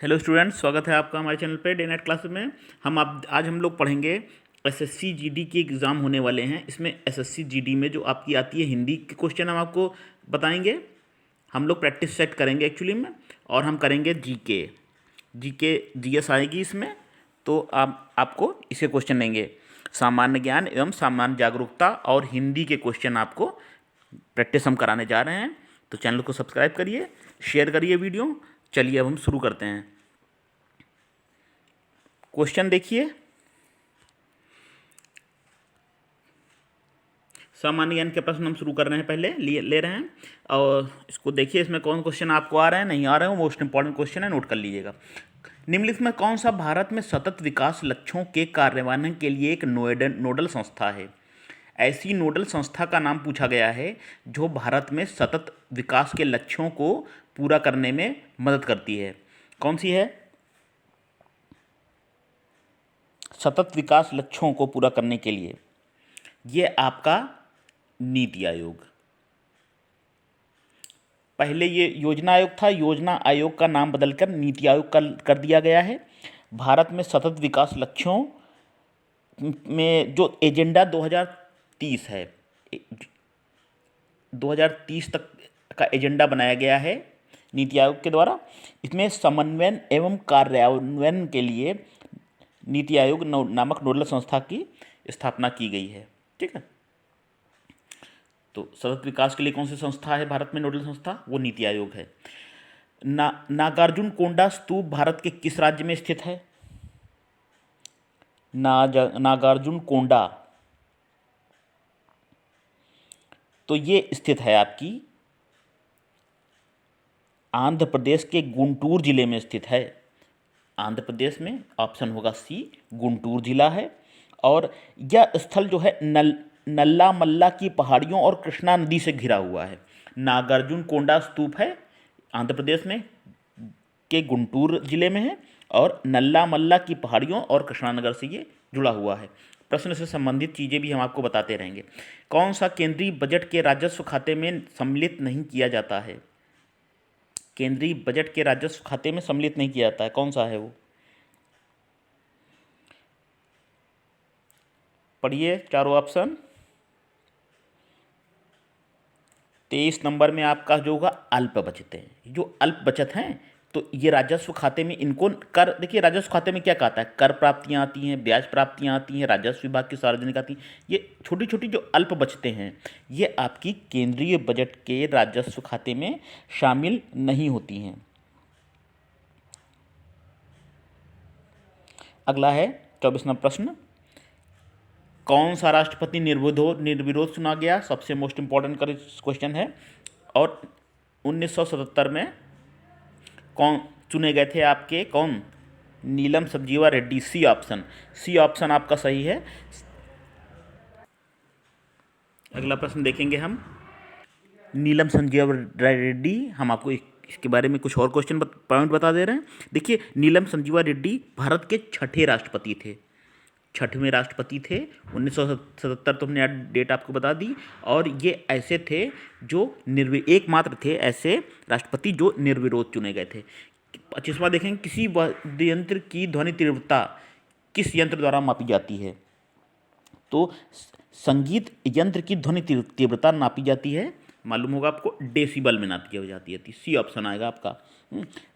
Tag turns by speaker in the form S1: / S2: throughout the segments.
S1: Hello students, स्वागत है आपका हमारे चैनल पे डे नाइट क्लास में। आज हम लोग पढ़ेंगे एसएससी जीडी के एग्ज़ाम होने वाले हैं। इसमें एसएससी जीडी में जो आपकी आती है हिंदी के क्वेश्चन हम आपको बताएंगे। हम लोग प्रैक्टिस सेट करेंगे एक्चुअली में, और हम करेंगे जीके। जीएस आएगी इसमें, तो आपको इसके क्वेश्चन देंगे। सामान्य ज्ञान एवं सामान्य जागरूकता और हिंदी के क्वेश्चन आपको प्रैक्टिस हम कराने जा रहे हैं। तो चैनल को सब्सक्राइब करिए, शेयर करिए वीडियो। चलिए अब हम शुरू करते हैं। क्वेश्चन देखिए, सामान्य ज्ञान के प्रश्न हम शुरू कर रहे हैं, पहले ले रहे हैं। और इसको देखिए, इसमें कौन क्वेश्चन आपको आ रहे हैं नहीं आ रहे हैं, मोस्ट इंपॉर्टेंट क्वेश्चन है, नोट कर लीजिएगा। निम्नलिखित में कौन सा भारत में सतत विकास लक्ष्यों के कार्यान्वयन के लिए एक नोडल संस्था है? ऐसी नोडल संस्था का नाम पूछा गया है जो भारत में सतत विकास के लक्ष्यों को पूरा करने में मदद करती है। कौन सी है? सतत विकास लक्ष्यों को पूरा करने के लिए ये आपका नीति आयोग। पहले ये योजना आयोग था, योजना आयोग का नाम बदलकर नीति आयोग कर दिया गया है। भारत में सतत विकास लक्ष्यों में जो एजेंडा 2030 है, 2030 तक का एजेंडा बनाया गया है नीति आयोग के द्वारा। इसमें समन्वयन एवं कार्यान्वयन के लिए नीति आयोग नामक नोडल संस्था की स्थापना की गई है। ठीक है, तो सतत विकास के लिए कौन सी संस्था है भारत में नोडल संस्था? वो नीति आयोग है। नागार्जुन कोंडा स्तूप भारत के किस राज्य में स्थित है? नागार्जुन कोंडा, तो ये स्थित है आपकी आंध्र प्रदेश के गुंटूर जिले में स्थित है। आंध्र प्रदेश में ऑप्शन होगा सी, गुंटूर जिला है। और यह स्थल जो है नल्ला मल्ला की पहाड़ियों और कृष्णा नदी से घिरा हुआ है। नागार्जुन कोंडा स्तूप है आंध्र प्रदेश में के गुंटूर जिले में है, और नल्ला मल्ला की पहाड़ियों और कृष्णा नगर से ये जुड़ा हुआ है। प्रश्न से संबंधित चीज़ें भी हम आपको बताते रहेंगे। कौन सा केंद्रीय बजट के राजस्व खाते में सम्मिलित नहीं किया जाता है? केंद्रीय बजट के राजस्व खाते में सम्मिलित नहीं किया जाता है, कौन सा है वो? पढ़िए चारों ऑप्शन। 23 नंबर में आपका जो होगा अल्प बचतें। जो अल्प बचत हैं तो ये राजस्व खाते में इनको कर, देखिए राजस्व खाते में क्या कहता है, कर प्राप्तियां आती हैं, ब्याज प्राप्तियां आती हैं, राजस्व विभाग की सार्वजनिक आती हैं। ये छोटी छोटी जो अल्प बचतें हैं ये आपकी केंद्रीय बजट के राजस्व खाते में शामिल नहीं होती हैं। अगला है 24वां प्रश्न। कौन सा राष्ट्रपति निर्विरोध चुना गया? सबसे मोस्ट इंपॉर्टेंट क्वेश्चन है। और 1977 में कौन चुने गए थे आपके? कौन? नीलम संजीवा रेड्डी। सी ऑप्शन आपका सही है। अगला प्रश्न देखेंगे हम। नीलम संजीवा रेड्डी, हम आपको इसके बारे में कुछ और क्वेश्चन पॉइंट बता दे रहे हैं। देखिए, नीलम संजीवा रेड्डी भारत के छठे राष्ट्रपति थे, छठवें राष्ट्रपति थे। 1977 तो हमने डेट आपको बता दी। और ये ऐसे थे जो एकमात्र थे ऐसे राष्ट्रपति जो निर्विरोध चुने गए थे। 25वां देखेंगे, किसी वाद्य यंत्र की ध्वनि तीव्रता किस यंत्र द्वारा मापी जाती है? तो संगीत यंत्र की ध्वनि तीव्रता नापी जाती है, मालूम होगा आपको, डेसिबल में नापी जाती है। सी ऑप्शन आएगा आपका।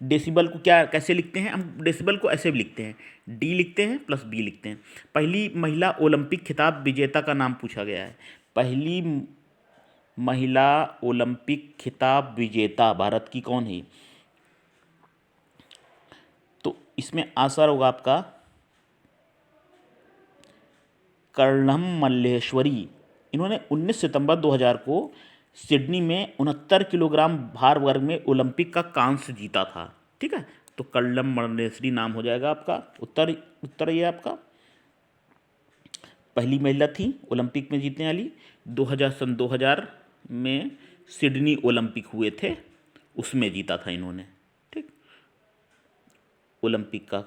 S1: डेसिबल को क्या कैसे लिखते हैं हम? डेसिबल को ऐसे भी लिखते हैं, डी लिखते हैं प्लस बी लिखते हैं। पहली महिला ओलंपिक खिताब विजेता का नाम पूछा गया है। पहली महिला ओलंपिक खिताब विजेता भारत की कौन है? तो इसमें आंसर होगा आपका कर्णम मल्लेश्वरी। इन्होंने 19 सितंबर 2000 को सिडनी में 69 किलोग्राम भार वर्ग में ओलंपिक का कांस्य जीता था। ठीक है, तो कर्णम मल्लेश्वरी नाम हो जाएगा आपका। उत्तर ये आपका पहली महिला थी ओलंपिक में जीतने वाली। 2000 में सिडनी ओलंपिक हुए थे, उसमें जीता था इन्होंने। ठीक, ओलंपिक का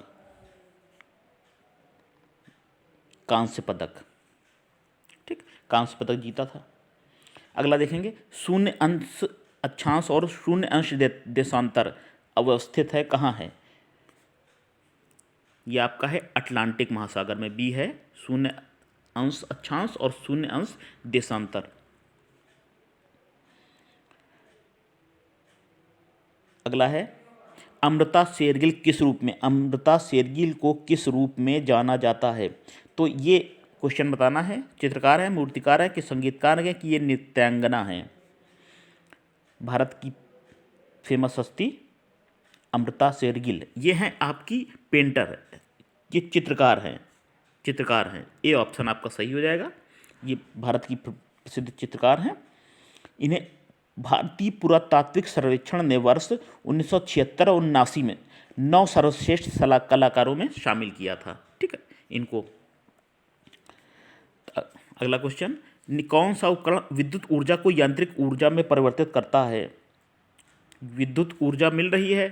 S1: कांस्य पदक, ठीक, कांस्य पदक जीता था। अगला देखेंगे, शून्य अंश अक्षांश और शून्य अंश देशांतर अवस्थित है कहाँ है? ये आपका है अटलांटिक महासागर में। बी है 0 अंश अक्षांश और 0 अंश देशांतर। अगला है अमृता शेरगिल किस रूप में, अमृता शेरगिल को किस रूप में जाना जाता है। तो ये क्वेश्चन बताना है, चित्रकार है, मूर्तिकार है कि संगीतकार है कि ये नृत्यांगना है। भारत की फेमस हस्ती अमृता शेरगिल, ये हैं आपकी पेंटर, ये चित्रकार हैं, चित्रकार हैं। ए ऑप्शन आपका सही हो जाएगा। ये भारत की प्रसिद्ध चित्रकार हैं। इन्हें भारतीय पुरातात्विक सर्वेक्षण ने वर्ष 1976 और 79 में 9 सर्वश्रेष्ठ कलाकारों में शामिल किया था। ठीक है इनको। अगला क्वेश्चन, कौन सा उपकरण विद्युत ऊर्जा को यांत्रिक ऊर्जा में परिवर्तित करता है। विद्युत ऊर्जा मिल रही है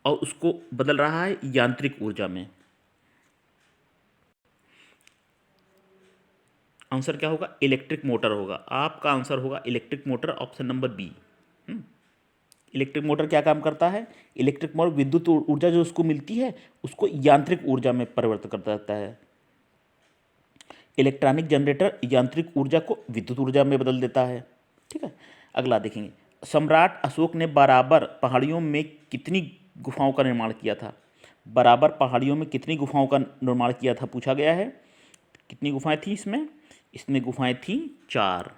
S1: और उसको बदल रहा है यांत्रिक ऊर्जा में। आंसर क्या होगा, इलेक्ट्रिक मोटर होगा। आपका आंसर होगा electric motor, option number B. Electric motor क्या काम करता है, इलेक्ट्रिक मोटर विद्युत ऊर्जा जो उसको मिलती है उसको यांत्रिक ऊर्जा में परिवर्तित कर देता है। इलेक्ट्रॉनिक जनरेटर यांत्रिक ऊर्जा को विद्युत ऊर्जा में बदल देता है। ठीक है, अगला देखेंगे, सम्राट अशोक ने बराबर पहाड़ियों में कितनी गुफाओं का निर्माण किया था। बराबर पहाड़ियों में कितनी गुफाओं का निर्माण किया था पूछा गया है। कितनी गुफाएं थी इसमें, इसमें गुफाएं थी 4।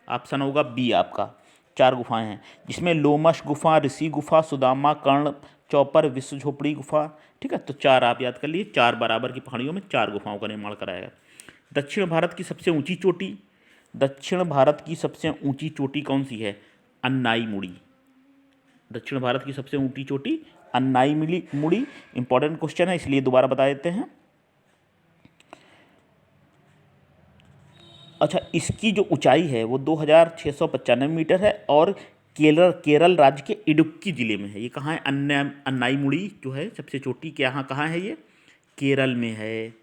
S1: ऑप्शन होगा बी आपका, 4 गुफाएं हैं, जिसमें लोमश गुफा, ऋषि गुफा, सुदामा, कर्ण, चौपर, विश्व झोपड़ी गुफा। ठीक है, तो 4 आप याद कर लिए, 4 बराबर की पहाड़ियों में 4 गुफाओं का निर्माण कराया। दक्षिण भारत की सबसे ऊंची चोटी, दक्षिण भारत की सबसे ऊंची चोटी कौन सी है, अन्नाई मुड़ी। दक्षिण भारत की सबसे ऊंची चोटी अन्नाई मुड़ी। इंपॉर्टेंट क्वेश्चन है इसलिए दोबारा बता देते हैं। अच्छा, इसकी जो ऊंचाई है वो 2695 मीटर है और केरल राज्य के इडुक्की जिले में है। ये कहाँ है, अन्नाई मुड़ी जो है सबसे चोटी के यहाँ कहाँ है, ये केरल में है।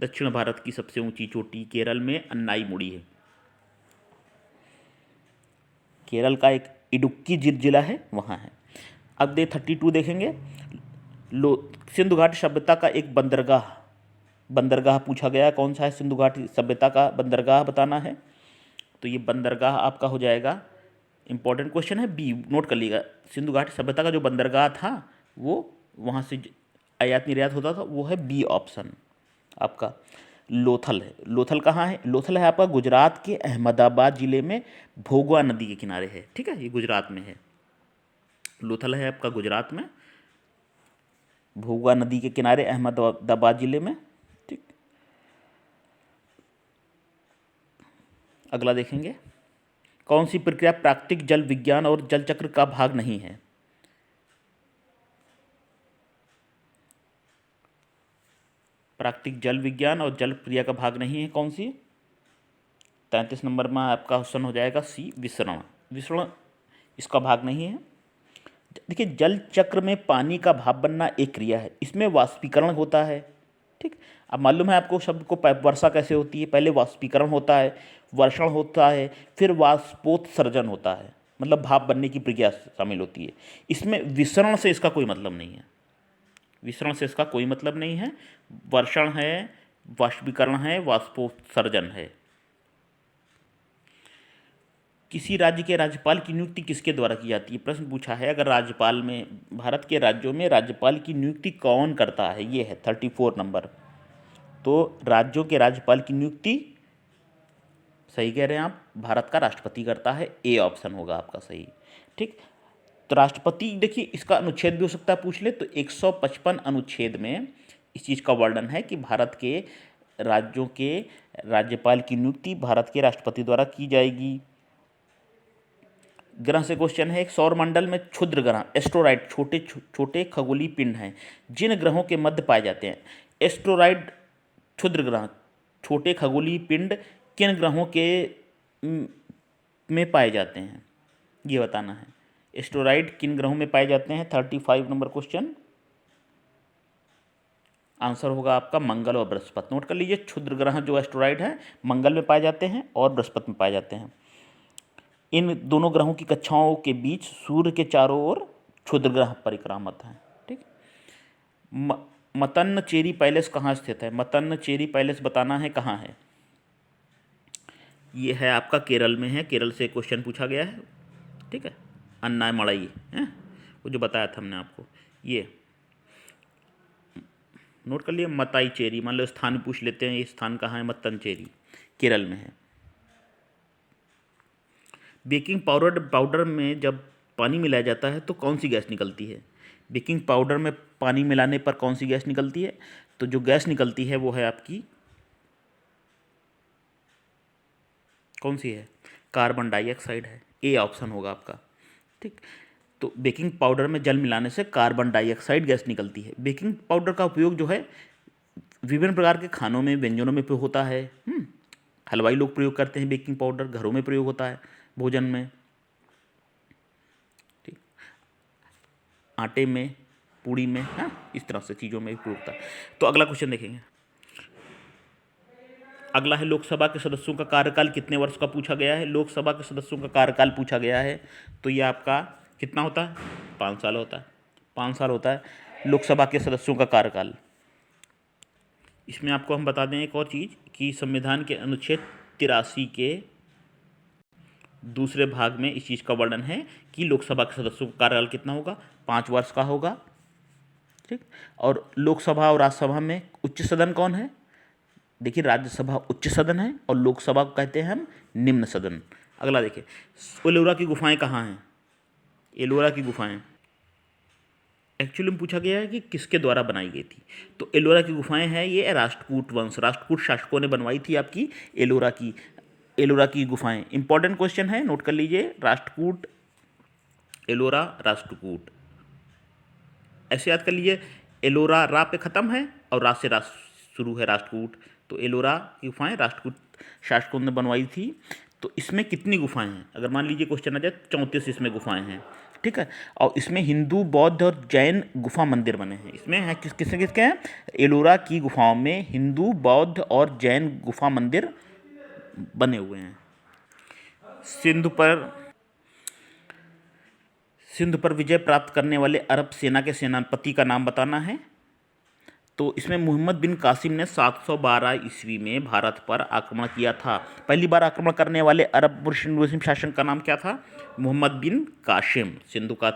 S1: दक्षिण भारत की सबसे ऊंची चोटी केरल में अन्नाई मुड़ी है। केरल का एक इडुक्की जिला है, वहाँ है। अब 32 देखेंगे, सिंधु घाटी सभ्यता का एक बंदरगाह पूछा गया, कौन सा है सिंधु घाटी सभ्यता का बंदरगाह बताना है। तो ये बंदरगाह आपका हो जाएगा, इंपॉर्टेंट क्वेश्चन है, बी नोट कर लीजिएगा। सिंधु घाटी सभ्यता का जो बंदरगाह था वो वहाँ से आयात निर्यात होता था, वो है बी ऑप्शन आपका। लोथल है, लोथल कहाँ है, लोथल है आपका गुजरात के अहमदाबाद जिले में भोगवा नदी के किनारे है। ठीक है, ये गुजरात में है। लोथल है आपका गुजरात में भोगवा नदी के किनारे अहमदाबाद जिले में। ठीक, अगला देखेंगे, कौन सी प्रक्रिया प्राकृतिक जल विज्ञान और जल चक्र का भाग नहीं है। प्राकृतिक जल विज्ञान और जल क्रिया का भाग नहीं है, कौन सी। 33 नंबर में आपका ऑप्शन हो जाएगा सी, विसरण। विसरण इसका भाग नहीं है। देखिए, जल चक्र में पानी का भाप बनना एक क्रिया है, इसमें वाष्पीकरण होता है। ठीक, अब मालूम है आपको शब्द को, वर्षा कैसे होती है, पहले वाष्पीकरण होता है, वर्षण होता है, फिर वाष्पोत्सर्जन होता है, मतलब भाप बनने की प्रक्रिया शामिल होती है। इसमें विसरण से इसका कोई मतलब नहीं है, विसरण से इसका कोई मतलब नहीं है। वर्षण है, वाष्पीकरण है, वाष्पोत्सर्जन है। किसी राज्य के राज्यपाल की नियुक्ति किसके द्वारा की जाती है, प्रश्न पूछा है। अगर राज्यपाल में, भारत के राज्यों में राज्यपाल की नियुक्ति कौन करता है, ये है 34 नंबर। तो राज्यों के राज्यपाल की नियुक्ति, सही कह रहे हैं आप, भारत का राष्ट्रपति करता है, ए ऑप्शन होगा आपका सही। ठीक, तो राष्ट्रपति, देखिए इसका अनुच्छेद भी हो सकता है पूछ ले, तो 155 अनुच्छेद में इस चीज़ का वर्णन है कि भारत के राज्यों के राज्यपाल की नियुक्ति भारत के राष्ट्रपति द्वारा की जाएगी। ग्रह से क्वेश्चन है, एक सौर मंडल में क्षुद्र ग्रह एस्ट्रोराइड छोटे छोटे खगोलीय पिंड हैं जिन ग्रहों के मध्य पाए जाते हैं। एस्ट्रोराइड क्षुद्र ग्रह छोटे खगोलीय पिंड किन ग्रहों के में पाए जाते हैं, ये बताना है। एस्ट्रोराइड किन ग्रहों में पाए जाते हैं, 35 नंबर क्वेश्चन। आंसर होगा आपका मंगल और बृहस्पति। नोट कर लीजिए, क्षुद्र ग्रह जो एस्ट्रोराइड हैं मंगल में पाए जाते हैं और बृहस्पति में पाए जाते हैं। इन दोनों ग्रहों की कक्षाओं के बीच सूर्य के चारों ओर क्षुद्र ग्रह परिक्रामत हैं। ठीक, मत्तनचेरी पैलेस कहाँ स्थित है? मत्तनचेरी पैलेस बताना है कहाँ है। ये है आपका केरल में है, केरल से क्वेश्चन पूछा गया है, ठीक है। अन्नामलाई है वो जो बताया था हमने आपको, ये नोट कर लिया। मताईचेरी, मान लो स्थान पूछ लेते हैं, ये स्थान कहाँ है? मत्तनचेरी केरल में है। बेकिंग पाउडर में जब पानी मिलाया जाता है तो कौन सी गैस निकलती है? बेकिंग पाउडर में पानी मिलाने पर कौन सी गैस निकलती है? तो जो गैस निकलती है वो है आपकी, कौन सी है? कार्बन डाइऑक्साइड है। ए ऑप्शन होगा आपका, ठीक। तो बेकिंग पाउडर में जल मिलाने से कार्बन डाइऑक्साइड गैस निकलती है। बेकिंग पाउडर का उपयोग जो है विभिन्न प्रकार के खानों में, व्यंजनों में उपयोग होता है। हलवाई लोग प्रयोग करते हैं बेकिंग पाउडर, घरों में प्रयोग होता है भोजन में, ठीक, आटे में, पूड़ी में, हाँ, इस तरह से चीज़ों में उपयोग होता है। तो अगला क्वेश्चन देखेंगे। अगला है लोकसभा के सदस्यों का कार्यकाल कितने वर्ष का पूछा गया है। लोकसभा के सदस्यों का कार्यकाल पूछा गया है, तो ये आपका कितना होता है? 5 साल होता है। 5 साल होता है लोकसभा के सदस्यों का कार्यकाल। इसमें आपको हम बता दें एक और चीज़ कि संविधान के अनुच्छेद 83 के दूसरे भाग में इस चीज़ का वर्णन है कि लोकसभा के सदस्यों का कार्यकाल कितना होगा? 5 वर्ष का होगा, ठीक। और लोकसभा और राज्यसभा में उच्च सदन कौन है? देखिए, राज्यसभा उच्च सदन है और लोकसभा को कहते हैं हम निम्न सदन। अगला देखिए, एलोरा की गुफाएं कहाँ हैं? एलोरा की गुफाएं एक्चुअली में पूछा गया है कि किसके द्वारा बनाई गई थी। तो एलोरा की गुफाएं हैं, ये राष्ट्रकूट वंश, राष्ट्रकूट शासकों ने बनवाई थी आपकी एलोरा की गुफाएं। इंपॉर्टेंट क्वेश्चन है, नोट कर लीजिए। राष्ट्रकूट, एलोरा, राष्ट्रकूट ऐसे याद कर लीजिए। एलोरा रा पे ख़त्म है और रा से शुरू है, राष्ट्रकूट। तो एलोरा की गुफाएं राष्ट्रकूट शासकों ने बनवाई थी। तो इसमें कितनी गुफाएं हैं? अगर मान लीजिए क्वेश्चन आ जाए, 34 इसमें गुफाएं हैं, ठीक है। और इसमें हिंदू, बौद्ध और जैन गुफा मंदिर बने हैं। इसमें है किसके हैं? एलोरा की गुफाओं में हिंदू, बौद्ध और जैन गुफा मंदिर बने हुए हैं। सिंधु पर विजय प्राप्त करने वाले अरब सेना के सेनापति का नाम बताना है। तो इसमें मोहम्मद बिन कासिम ने 712 ईस्वी में भारत पर आक्रमण किया था। पहली बार आक्रमण करने वाले अरब मुस्लिम शासक का नाम क्या था? मोहम्मद बिन कासिम। सिंधु का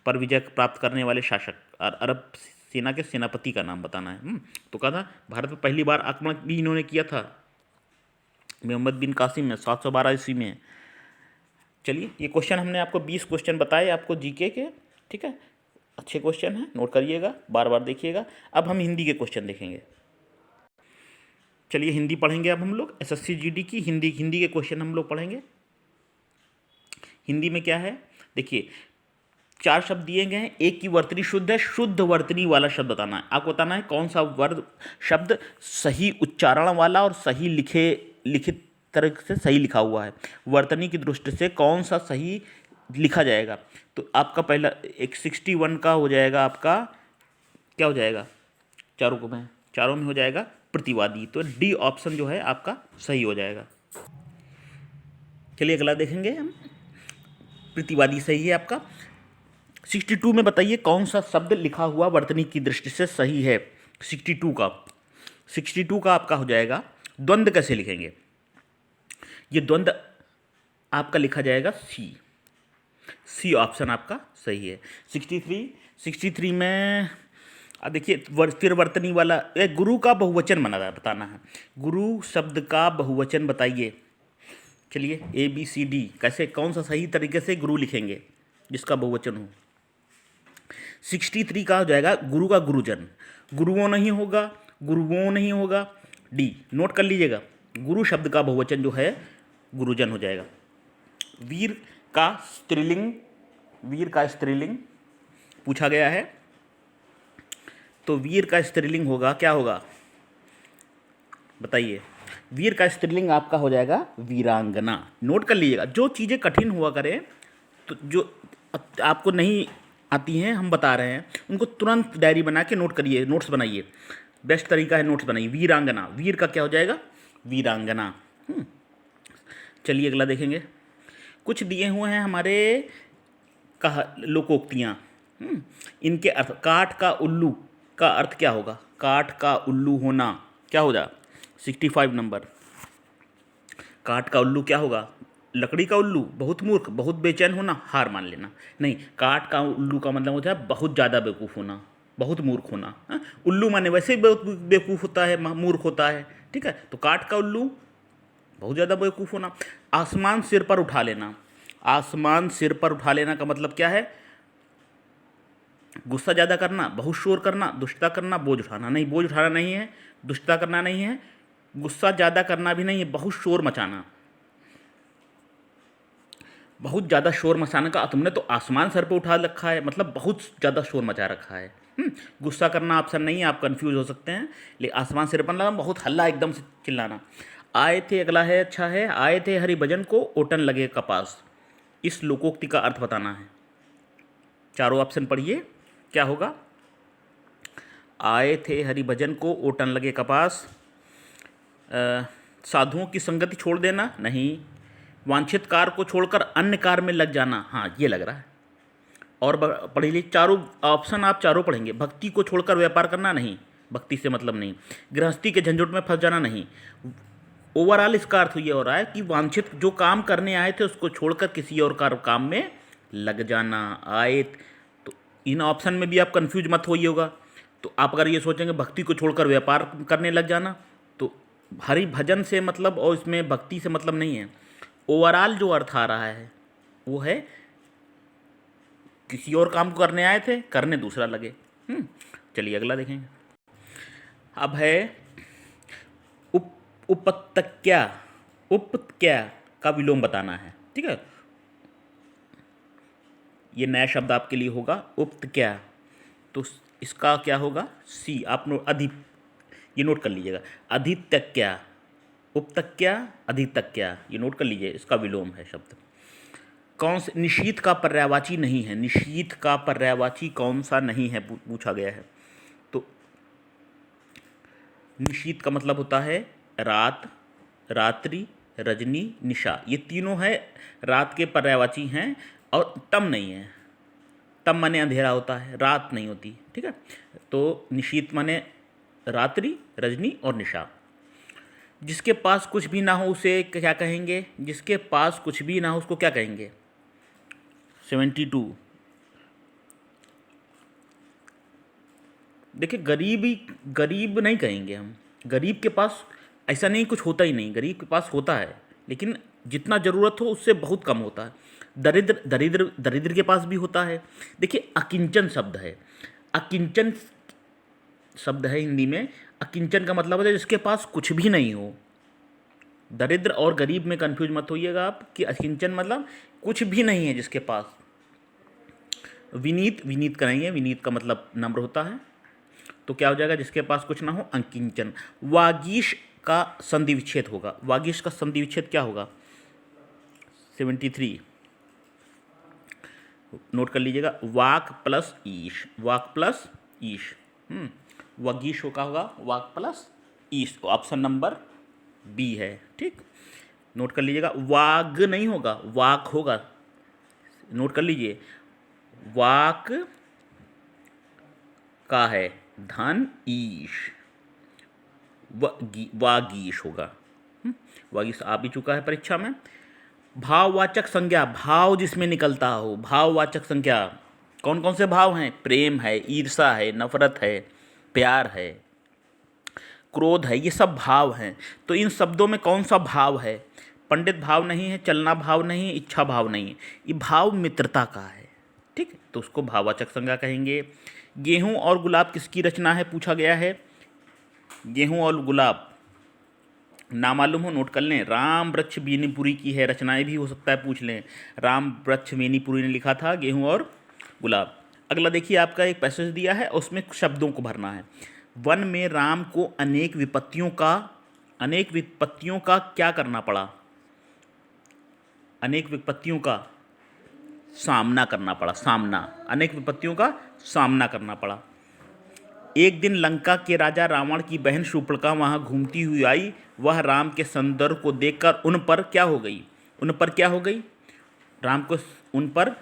S1: पर विजय प्राप्त करने वाले शासक और अरब सेना के सेनापति का नाम बताना है। तो कहा था भारत पर पहली बार आक्रमण भी इन्होंने किया था, मोहम्मद बिन कासिम ने 712 ईस्वी में। चलिए, ये क्वेश्चन हमने आपको 20 क्वेश्चन बताए आपको जीके के, ठीक है। अच्छे क्वेश्चन हैं, नोट करिएगा, बार बार देखिएगा। अब हम हिंदी के क्वेश्चन देखेंगे। चलिए, हिंदी पढ़ेंगे अब हम लोग। एसएससी जीडी की हिंदी के क्वेश्चन हम लोग पढ़ेंगे। हिंदी में क्या है देखिए, 4 शब्द दिए गए हैं। एक की वर्तनी शुद्ध है, शुद्ध वर्तनी वाला शब्द बताना है। आपको बताना है कौन सा शब्द सही उच्चारण वाला और सही लिखित तरह से सही लिखा हुआ है। वर्तनी की दृष्टि से कौन सा सही लिखा जाएगा। तो आपका पहला एक 61 का हो जाएगा, आपका क्या हो जाएगा? चारों में हो जाएगा प्रतिवादी। तो डी ऑप्शन जो है आपका सही हो जाएगा। चलिए अगला देखेंगे हम। प्रतिवादी सही है आपका। 62 में बताइए कौन सा शब्द लिखा हुआ वर्तनी की दृष्टि से सही है। 62 का आपका हो जाएगा, द्वंद्व कैसे लिखेंगे? ये द्वंद्व आपका लिखा जाएगा सी ऑप्शन आपका सही है। 63 में देखिए, फिर वर्तनी वाला गुरु का बहुवचन बताना है। गुरु शब्द का बहुवचन बताइए। चलिए, ABCD कैसे, कौन सा सही तरीके से गुरु लिखेंगे जिसका बहुवचन हो। 63 का हो जाएगा गुरु का गुरुजन। गुरुओं नहीं होगा, डी नोट कर लीजिएगा। गुरु शब्द का बहुवचन जो है गुरुजन हो जाएगा। वीर का स्त्रीलिंग पूछा गया है, तो वीर का स्त्रीलिंग होगा, क्या होगा बताइए? वीर का स्त्रीलिंग आपका हो जाएगा वीरांगना। नोट कर लीजिएगा, जो चीज़ें कठिन हुआ करें, तो जो आपको नहीं आती हैं हम बता रहे हैं, उनको तुरंत डायरी बना के नोट करिए, नोट्स बनाइए। बेस्ट तरीका है नोट्स बनाइए। वीरांगना, वीर का क्या हो जाएगा? वीरांगना। चलिए अगला देखेंगे। कुछ दिए हुए हैं हमारे लोकोक्तियाँ। इनके अर्थ, काठ का उल्लू का अर्थ क्या होगा? काठ का उल्लू होना क्या हो जा 65 नंबर। काठ का उल्लू क्या होगा? लकड़ी का उल्लू, बहुत मूर्ख, बहुत बेचैन होना, हार मान लेना। नहीं, काठ का उल्लू का मतलब होता है बहुत ज़्यादा बेवकूफ़ होना, बहुत मूर्ख होना। हाँ? उल्लू माने वैसे ही बहुत बेवकूफ़ होता है, मूर्ख होता है। ठीक है, तो काठ का उल्लू बहुत ज़्यादा बेवकूफ़ होना। आसमान सिर पर उठा लेना, आसमान सिर पर उठा लेना का मतलब क्या है? गुस्सा ज़्यादा करना, बहुत शोर करना, दुष्टता करना, बोझ उठाना। नहीं, बोझ उठाना नहीं है, दुष्टता करना नहीं है, गुस्सा ज़्यादा करना भी नहीं है, बहुत शोर मचाना। बहुत ज़्यादा शोर मचाने का तुमने तो आसमान सर पे उठा रखा है, मतलब बहुत ज़्यादा शोर मचा रखा है। गुस्सा करना ऑप्शन नहीं है, आप कंफ्यूज हो सकते हैं। लेकिन आसमान सिर पर लाना, बहुत हल्ला एकदम से चिल्लाना। आए थे, अगला है, अच्छा है, आए थे हरि भजन को ओटन लगे कपास। इस लोकोक्ति का अर्थ बताना है। चारों ऑप्शन पढ़िए, क्या होगा? आए थे हरि भजन को ओटन लगे कपास। साधुओं की संगति छोड़ देना, नहीं। वांछित कार को छोड़कर अन्य कार में लग जाना, हाँ ये लग रहा है। और पढ़ लीजिए, चारों ऑप्शन आप चारों पढ़ेंगे। भक्ति को छोड़कर व्यापार करना, नहीं, भक्ति से मतलब नहीं। गृहस्थी के झंझट में फंस जाना, नहीं। ओवरऑल इसका अर्थ ये हो रहा है कि वांछित जो काम करने आए थे उसको छोड़कर किसी और काम में लग जाना। आए, तो इन ऑप्शन में भी आप कंफ्यूज मत होइए होगा। तो आप अगर ये सोचेंगे भक्ति को छोड़कर व्यापार करने लग जाना, तो हरि भजन से मतलब और इसमें भक्ति से मतलब नहीं है। ओवरऑल जो अर्थ आ रहा है वो है किसी और काम को करने आए थे, करने दूसरा लगे। चलिए अगला देखेंगे। अब है उप उपत्यका। उपत्यका का विलोम बताना है, ठीक है। ये नया शब्द आपके लिए होगा, उपत्यका। तो इसका क्या होगा? सी, आप ये नोट कर लीजिएगा। अधित्यक्या, उपत्यका, अधित्यक्या, ये नोट कर लीजिए, इसका विलोम है शब्द। कौन से निशीथ का पर्यायवाची नहीं है? निशीथ का पर्यायवाची कौन सा नहीं है पूछा गया है। तो निशीथ का मतलब होता है रात, रात्रि, रजनी, निशा। ये तीनों है रात के पर्यायवाची हैं। और तम नहीं है, तम माने अंधेरा होता है, रात नहीं होती, ठीक है। तो निशीथ माने रात्रि, रजनी और निशा। जिसके पास कुछ भी ना हो उसे क्या कहेंगे? जिसके पास कुछ भी ना हो उसको क्या कहेंगे? 72। देखिए, गरीब नहीं कहेंगे हम। गरीब के पास ऐसा नहीं कुछ होता ही नहीं, गरीब के पास होता है लेकिन जितना ज़रूरत हो उससे बहुत कम होता है। दरिद्र के पास भी होता है। देखिए, अकिंचन शब्द है, अकिंचन शब्द है हिंदी में। अकिंचन का मतलब है जिसके पास कुछ भी नहीं हो। दरिद्र और गरीब में कंफ्यूज मत होइएगा आप कि अकिंचन मतलब कुछ भी नहीं है जिसके पास। विनीत करेंगे, विनीत का मतलब नम्र होता है। तो क्या हो जाएगा? जिसके पास कुछ ना हो, अकिंचन। वागीश का संधि विच्छेद होगा। वागीश का संधि विच्छेद क्या होगा? 73 नोट कर लीजिएगा। वाक प्लस ईश, वाक प्लस ईश। वागीश का होगा वाक प्लस ईश। ऑप्शन नंबर बी है, ठीक। नोट कर लीजिएगा, वाग नहीं होगा, वाक होगा। नोट कर लीजिए, वाक का है धन, ईश, वागीश होगा। वागीश आ भी चुका है परीक्षा में। भाववाचक संज्ञा, भाव जिसमें निकलता हो, भाववाचक संज्ञा कौन कौन से भाव हैं? प्रेम है, ईर्षा है, नफरत है, प्यार है, क्रोध है, ये सब भाव हैं। तो इन शब्दों में कौन सा भाव है? पंडित भाव नहीं है, चलना भाव नहीं है, इच्छा भाव नहीं है, ये भाव मित्रता का है, ठीक। तो उसको भाववाचक संज्ञा कहेंगे। गेहूं और गुलाब किसकी रचना है पूछा गया है। गेहूं और गुलाब ना मालूम हो, नोट कर लें। राम वृक्ष बेनीपुरी की है, रचनाएं भी हो सकता है पूछ लें। राम वृक्ष बेनीपुरी ने लिखा था गेहूं और गुलाब। अगला देखिए, आपका एक पैसेज दिया है, उसमें शब्दों को भरना है। वन में राम को अनेक विपत्तियों का क्या करना पड़ा? अनेक विपत्तियों का सामना करना पड़ा, सामना, अनेक विपत्तियों का सामना करना पड़ा। एक दिन लंका के राजा रावण की बहन शूर्पणखा वहाँ घूमती हुई आई। वह राम के सौंदर्य को देखकर उन पर क्या हो गई? उन पर क्या हो गई? राम को उन पर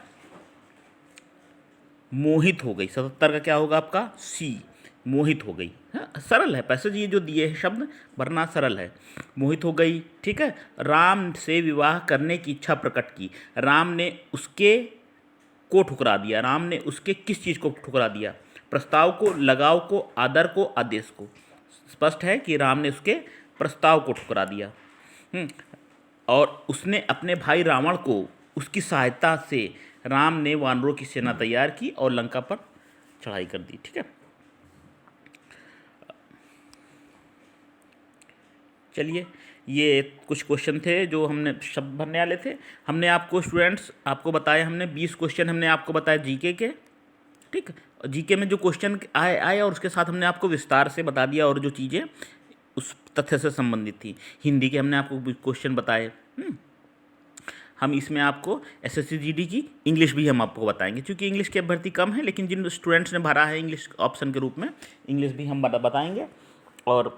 S1: मोहित हो गई। 77 का क्या होगा आपका? सी, मोहित हो गई। हाँ, सरल है पैसेज ये जो दिए हैं शब्द, वरना सरल है। मोहित हो गई, ठीक है। राम से विवाह करने की इच्छा प्रकट की। राम ने उसके को ठुकरा दिया। राम ने उसके किस चीज़ को ठुकरा दिया? प्रस्ताव को, लगाव को, आदर को, आदेश को। स्पष्ट है कि राम ने उसके प्रस्ताव को ठुकरा दिया। और उसने अपने भाई रावण को, उसकी सहायता से राम ने वानरों की सेना तैयार की और लंका पर चढ़ाई कर दी। ठीक है, चलिए ये कुछ क्वेश्चन थे जो हमने शब्द भरने वाले थे। हमने आपको स्टूडेंट्स आपको बताए, हमने 20 क्वेश्चन हमने आपको बताए जीके के। ठीक, जीके में जो क्वेश्चन आए और उसके साथ हमने आपको विस्तार से बता दिया और जो चीज़ें उस तथ्य से संबंधित थी। हिंदी के हमने आपको क्वेश्चन बताए। हम इसमें आपको एसएससी जीडी की इंग्लिश भी हम आपको बताएंगे, क्योंकि इंग्लिश की भर्ती कम है, लेकिन जिन स्टूडेंट्स ने भरा है इंग्लिश ऑप्शन के रूप में, इंग्लिश भी हम बताएंगे। और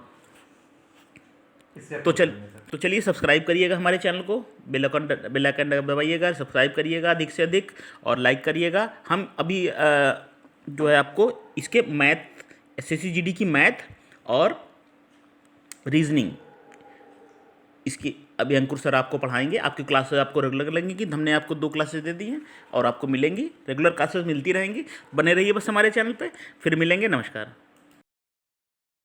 S1: तो चलिए सब्सक्राइब करिएगा हमारे चैनल को, बेल आइकन दबाइएगा, सब्सक्राइब करिएगा अधिक से अधिक और लाइक करिएगा। हम अभी जो है आपको इसके मैथ, एसएससी जीडी की मैथ और रीजनिंग, इसकी अभी अंकुर सर आपको पढ़ाएंगे। आपकी क्लासेस आपको रेगुलर लगेंगी, हमने आपको 2 क्लासेस दे दी हैं और आपको मिलेंगी, रेगुलर क्लासेस मिलती रहेंगी। बने रहिए बस हमारे चैनल पे, फिर मिलेंगे। नमस्कार।